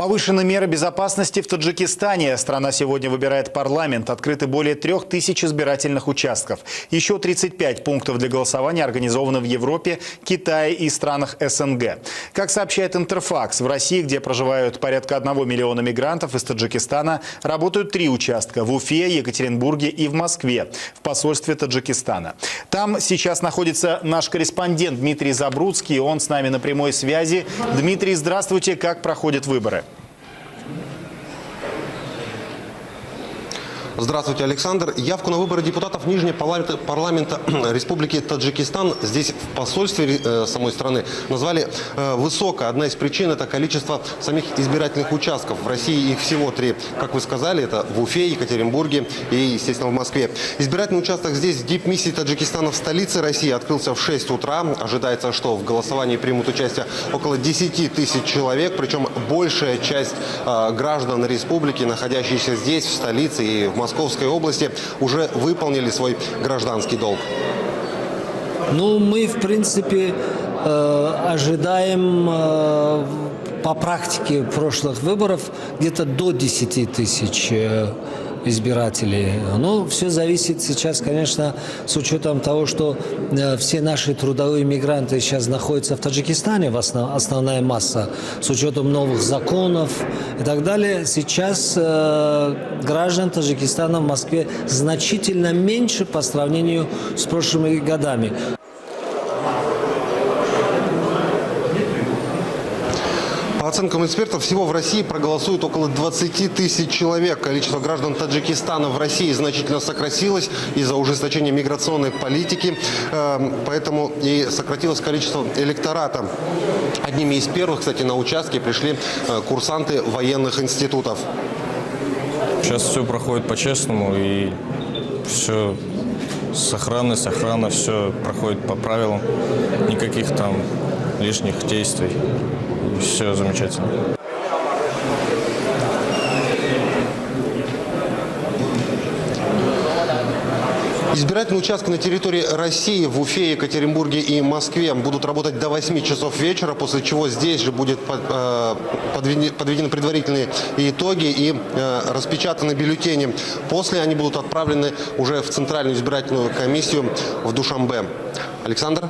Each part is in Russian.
Повышены меры безопасности в Таджикистане. Страна сегодня выбирает парламент. Открыты более 3000 избирательных участков. Еще 35 пунктов для голосования организованы в Европе, Китае и странах СНГ. Как сообщает Интерфакс, в России, где проживают порядка 1 миллиона мигрантов из Таджикистана, работают 3 участка – в Уфе, Екатеринбурге и в Москве, в посольстве Таджикистана. Там сейчас находится наш корреспондент Дмитрий Забрудский. Он с нами на прямой связи. Дмитрий, здравствуйте. Как проходят выборы? Здравствуйте, Александр. Явку на выборы депутатов Нижнего парламента Республики Таджикистан здесь в посольстве самой страны назвали высокой. Одна из причин – это количество самих избирательных участков. В России их всего 3. Как вы сказали, это в Уфе, Екатеринбурге и, естественно, в Москве. Избирательный участок здесь, в дипмиссии Таджикистана в столице России, открылся в 6 утра. Ожидается, что в голосовании примут участие около 10 тысяч человек. Причем большая часть граждан республики, находящихся здесь, в столице и в Московской области, уже выполнили свой гражданский долг. Ну, мы, в принципе, ожидаем по практике прошлых выборов где-то до 10 тысяч избирателей. Но все зависит сейчас, конечно, с учетом того, что все наши трудовые мигранты сейчас находятся в Таджикистане, основная масса, с учетом новых законов и так далее. Сейчас граждан Таджикистана в Москве значительно меньше по сравнению с прошлыми годами. По оценкам экспертов, всего в России проголосуют около 20 тысяч человек. Количество граждан Таджикистана в России значительно сократилось из-за ужесточения миграционной политики, поэтому и сократилось количество электората. Одними из первых, кстати, на участке пришли курсанты военных институтов. Сейчас все проходит по-честному и все охрана, все проходит по правилам, никаких там лишних действий. Все замечательно. Избирательные участки на территории России в Уфе, Екатеринбурге и Москве будут работать до 8 часов вечера, после чего здесь же будут подведены предварительные итоги и распечатаны бюллетени. После они будут отправлены уже в Центральную избирательную комиссию в Душанбе. Александр?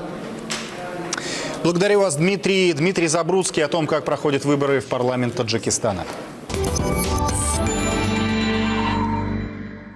Благодарю вас, Дмитрий. Дмитрий Забрудский о том, как проходят выборы в парламент Таджикистана.